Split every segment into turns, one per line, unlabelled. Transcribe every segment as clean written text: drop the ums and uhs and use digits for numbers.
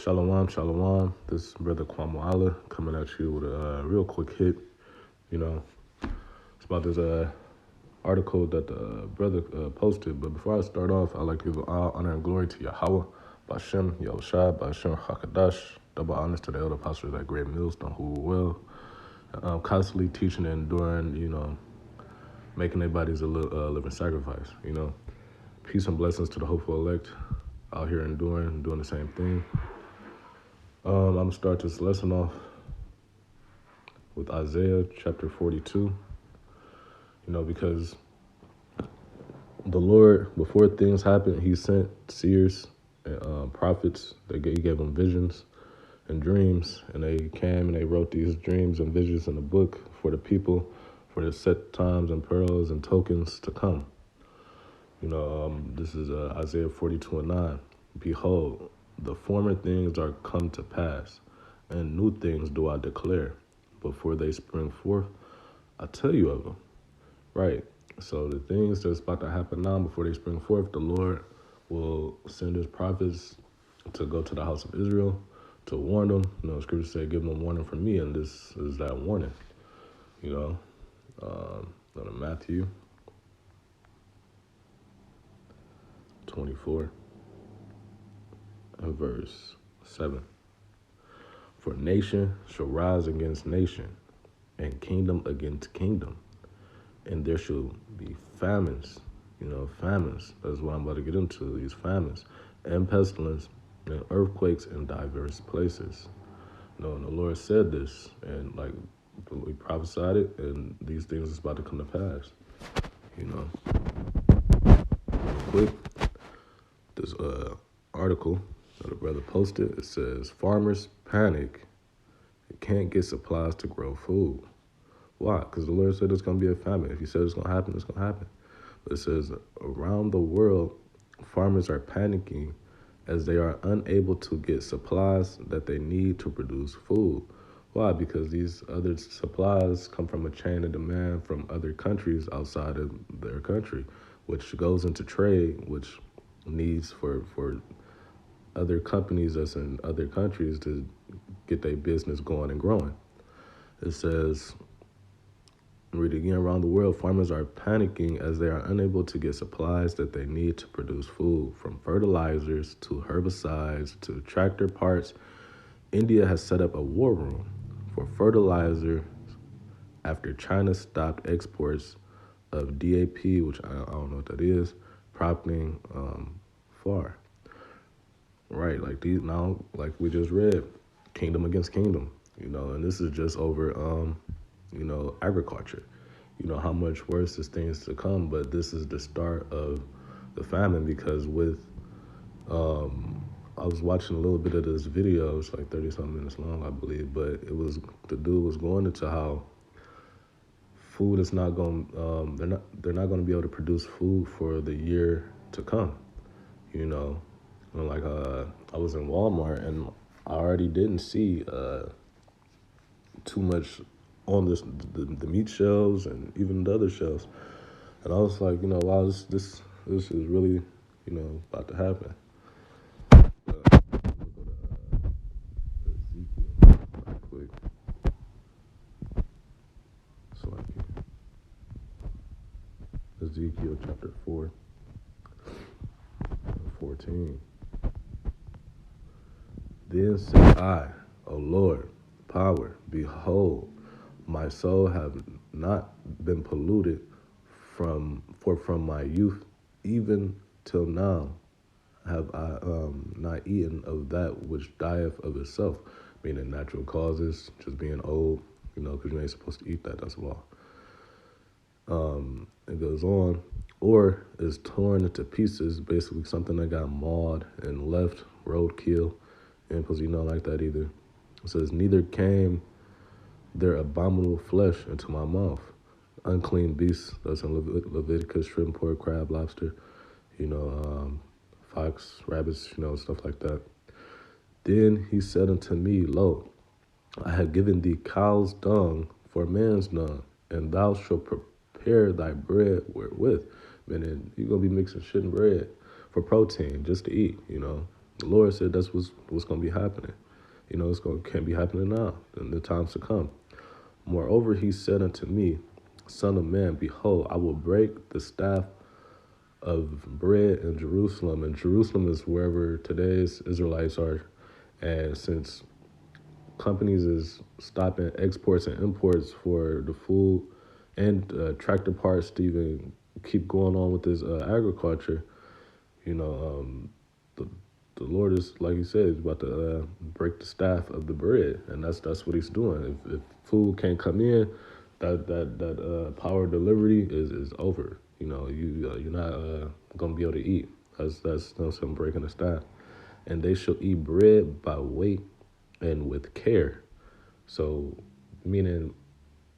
Shalom, shalom. This is Brother Kwamwala coming at you with a real quick hit. It's about this article that the brother posted. But before I start off, I'd like to give all honor and glory to Yahweh, Bashem, Yahushua, Bashem, Hakadash. Double honors to the elder pastors at Great Millstone who will constantly teaching and enduring, making their bodies a living sacrifice. Peace and blessings to the hopeful elect out here enduring, doing the same thing. I'm going to start this lesson off with Isaiah chapter 42, because the Lord, before things happened, he sent seers and prophets. He gave them visions and dreams, and they came and they wrote these dreams and visions in the book for the people, for the set times and pearls and tokens to come. This is Isaiah 42:9. Behold, the former things are come to pass, and new things do I declare. Before they spring forth, I tell you of them. Right. So the things that's about to happen now, before they spring forth, the Lord will send his prophets to go to the house of Israel to warn them. Scripture say, give them a warning from me, and this is that warning. Go to Matthew 24 and verse 7. For nation shall rise against nation, and kingdom against kingdom, and there shall be famines. Famines. That's what I'm about to get into, these famines, and pestilence, and earthquakes in diverse places. And the Lord said this, and we prophesied it, and these things is about to come to pass. Real quick, this article that a brother posted, it says, farmers panic. They can't get supplies to grow food. Why? Because the Lord said it's going to be a famine. If he said it's going to happen, it's going to happen. But it says, around the world, farmers are panicking as they are unable to get supplies that they need to produce food. Why? Because these other supplies come from a chain of demand from other countries outside of their country, which goes into trade, which needs for other companies that's in other countries to get their business going and growing. It says, read it again, around the world, farmers are panicking as they are unable to get supplies that they need to produce food, from fertilizers to herbicides to tractor parts. India has set up a war room for fertilizer after China stopped exports of DAP, which I don't know what that is, prompting FAR. Right, like these now, like we just read, kingdom against kingdom, and this is just over, agriculture. How much worse this thing's to come, but this is the start of the famine, because with, I was watching a little bit of this video, it's like 30-something minutes long, I believe, but the dude was going into how food is not going, they're not going to be able to produce food for the year to come, I was in Walmart and I already didn't see too much on the meat shelves and even the other shelves, and I was like, wow, this is really, about to happen. Ezekiel, right quick. Ezekiel chapter 4, 14. Then said I, O Lord, power, behold, my soul have not been polluted from my youth, even till now have I not eaten of that which dieth of itself, meaning natural causes, just being old, because you ain't supposed to eat that, that's law. It goes on, or is torn into pieces, basically something that got mauled and left, roadkill, and because like that either. It says, neither came their abominable flesh into my mouth. Unclean beasts, that's in Leviticus, shrimp, pork, crab, lobster, fox, rabbits, stuff like that. Then he said unto me, lo, I have given thee cow's dung for man's dung, and thou shalt prepare thy bread wherewith. Meaning you're going to be mixing shit and bread for protein, just to eat, The Lord said that's what's going to be happening. Can't be happening now in the times to come. Moreover, he said unto me, Son of man, behold, I will break the staff of bread in Jerusalem. And Jerusalem is wherever today's Israelites are. And since companies is stopping exports and imports for the food and tractor parts to even keep going on with this agriculture, you know, the the Lord is, like he said, he's about to break the staff of the bread, and that's what he's doing. If food can't come in, that power of delivery is over. You're not gonna be able to eat. That's something breaking the staff, and they shall eat bread by weight and with care. So, meaning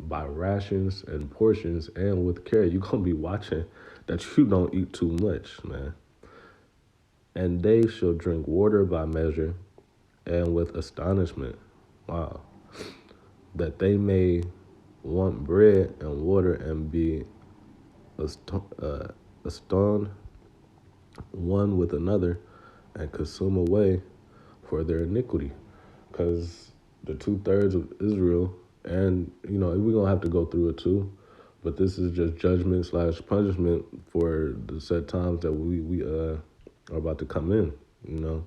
by rations and portions and with care, you're gonna be watching that you don't eat too much, man. And they shall drink water by measure and with astonishment. Wow. That they may want bread and water and be astonished one with another and consume away for their iniquity. Because the 2/3 of Israel, and we're going to have to go through it too, but this is just judgment slash punishment for the set times that we are about to come in. I'm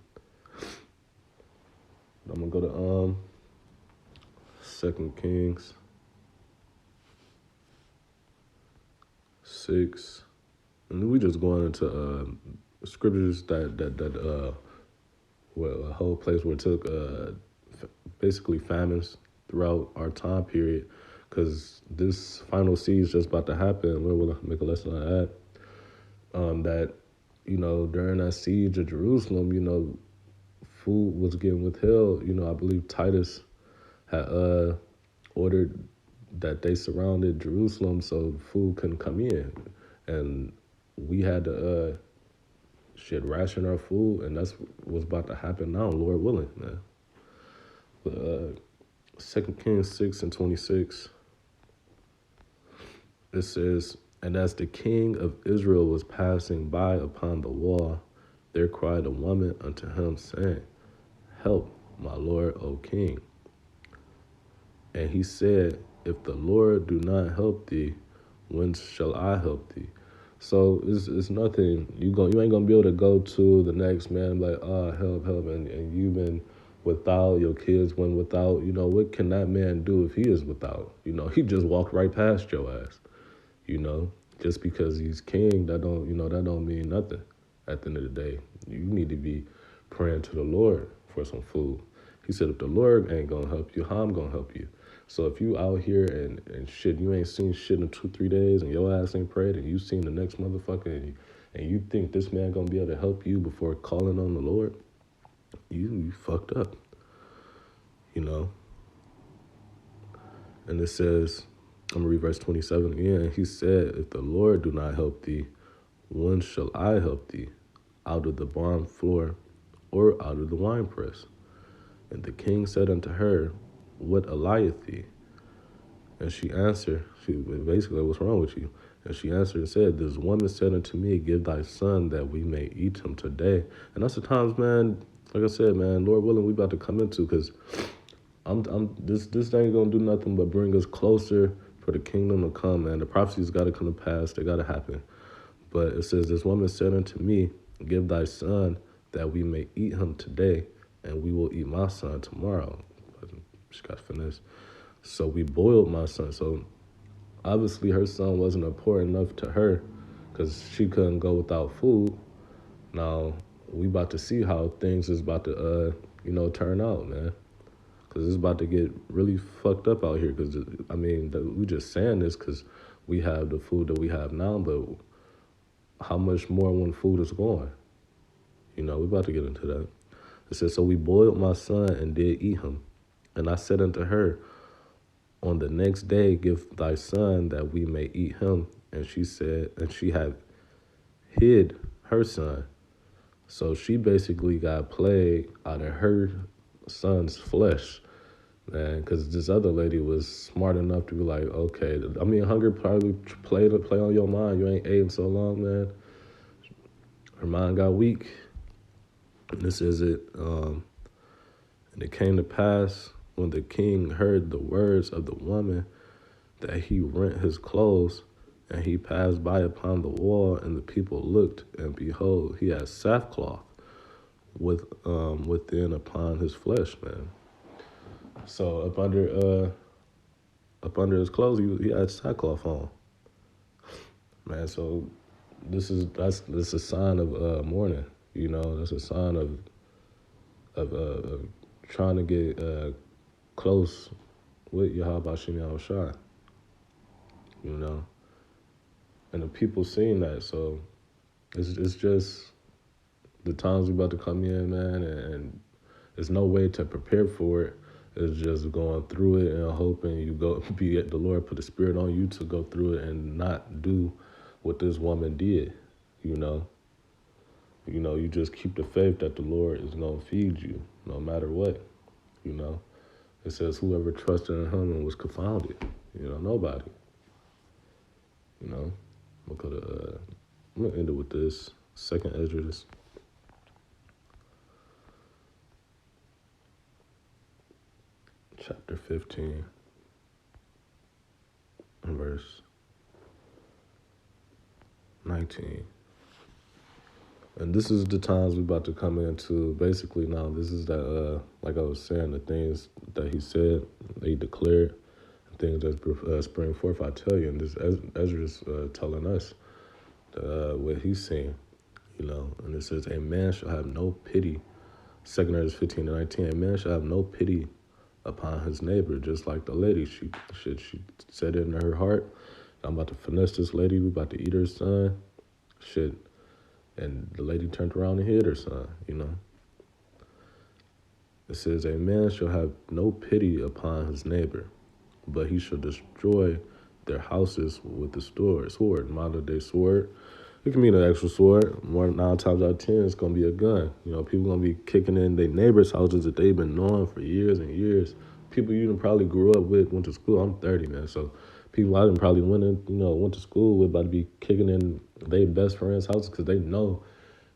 going to go to 2 Kings 6. And we just going into scriptures that a whole place where it took basically famines throughout our time period, because this final siege just about to happen. We'll make a lesson on that. That during that siege of Jerusalem, food was getting withheld. I believe Titus had ordered that they surrounded Jerusalem so food couldn't come in, and we had to ration our food, and that's what's about to happen now, Lord willing, man. But 2 Kings 6:26, it says, And as the king of Israel was passing by upon the wall, there cried a woman unto him, saying, Help, my lord, O king. And he said, If the Lord do not help thee, when shall I help thee? So it's nothing. You ain't gonna be able to go to the next man like, help, and you've been without, your kids went without. What can that man do if he is without? He just walked right past your ass. Just because he's king, that don't mean nothing. At the end of the day, you need to be praying to the Lord for some food. He said, if the Lord ain't gonna help you, how I'm gonna help you? So if you out here and shit, you ain't seen shit in 2-3 days, and your ass ain't prayed, and you seen the next motherfucker, and you think this man gonna be able to help you before calling on the Lord, you fucked up. And it says, I'm gonna read verse 27 again. He said, if the Lord do not help thee, when shall I help thee? Out of the barn floor or out of the winepress? And the king said unto her, What alieth thee? And she answered, basically, what's wrong with you? And she answered and said, This woman said unto me, Give thy son that we may eat him today. And that's the times, man, like I said, man, Lord willing, we about to come into, because this ain't gonna do nothing but bring us closer for the kingdom to come, man. The prophecies got to come to pass. They got to happen. But it says, This woman said unto me, Give thy son that we may eat him today, and we will eat my son tomorrow. She got finesse. So we boiled my son. So obviously her son wasn't important enough to her, because she couldn't go without food. Now we about to see how things is about to turn out, man. Because it's about to get really fucked up out here. Because, we just saying this because we have the food that we have now, but how much more when food is gone? We're about to get into that. It says, So we boiled my son and did eat him. And I said unto her, On the next day give thy son that we may eat him. And she said, and she had hid her son. So she basically got plagued out of her son's flesh, man, because this other lady was smart enough to be like, okay, hunger probably play on your mind. You ain't ate in so long, man. Her mind got weak. And this is it. And it came to pass when the king heard the words of the woman that he rent his clothes, and he passed by upon the wall, and the people looked, and behold, he had sackcloth within upon his flesh, man. So up under his clothes, he had sackcloth on, man. So this is a sign of mourning. You know, that's a sign of trying to get close with Yahweh Shem Yahushua. You know, and the people seeing that, so it's just the times we about to come in, man, and there's no way to prepare for it. It's just going through it and hoping you go be at the Lord put the spirit on you to go through it and not do what this woman did. You know, you just keep the faith that the Lord is gonna feed you no matter what. You know, it says whoever trusted in Him and was confounded. You know, nobody. You know, I'm gonna end it with this second Esdras, chapter 15, and verse 19. And this is the times we're about to come into. Basically, now this is that, like I was saying, the things that he said, he declared, things that spring forth. I tell you, and this Ezra's telling us what he's saying, you know. And it says, "A man shall have no pity." 2 Ezra 15:19. A man shall have no pity upon his neighbor, just like the lady. She said it in her heart, "I'm about to finesse this lady. We about to eat her son." Shit. And the lady turned around and hid her son, you know. It says, "A man shall have no pity upon his neighbor, but he shall destroy their houses with the sword." Modern day sword. It can mean an actual sword. More 9 times out of 10, it's gonna be a gun. You know, people gonna be kicking in their neighbors' houses that they've been knowing for years and years. People you done probably grew up with, went to school. I'm 30, man, so people I done probably went to school with about to be kicking in their best friends' houses because they know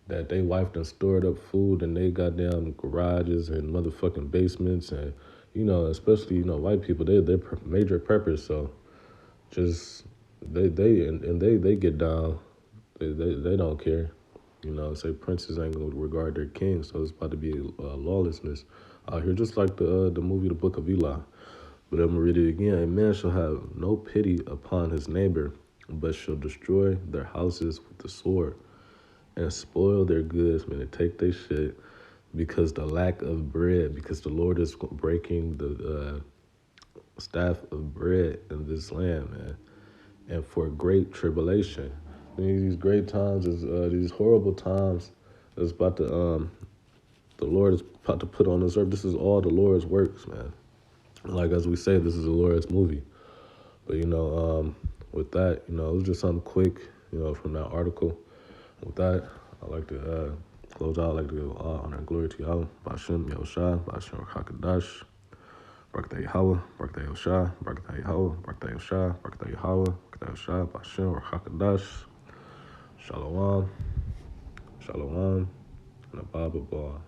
that they wife done stored up food and they goddamn garages and motherfucking basements, and especially white people, they're major preppers, so just they get down. They don't care. Say princes ain't gonna regard their king, so it's about to be lawlessness out here, just like the movie The Book of Eli. But I'm gonna read it again. "A man shall have no pity upon his neighbor, but shall destroy their houses with the sword, and spoil their goods," meaning take their shit, "because the lack of bread, because the Lord is breaking the staff of bread in this land, man, and for great tribulation." These great times is these horrible times is about to the Lord is about to put on this earth. This is all the Lord's works, man. Like as we say, this is the Lord's movie. But with that, it was just something quick, from that article. With that, I'd like to close out. I'd like to give all honor and glory to Yahweh, Ba'ashem Yahushua, Ba'ashem Hakadash, Barakatah Yahweh, Barakatah Yahushua, Barakatah Yahweh, Barakatah Yahushua, Barakatah Yahweh, Barakatah Yahushua, Ba'ashem Hakadash, Shalom, Shalom, and Abba Bar.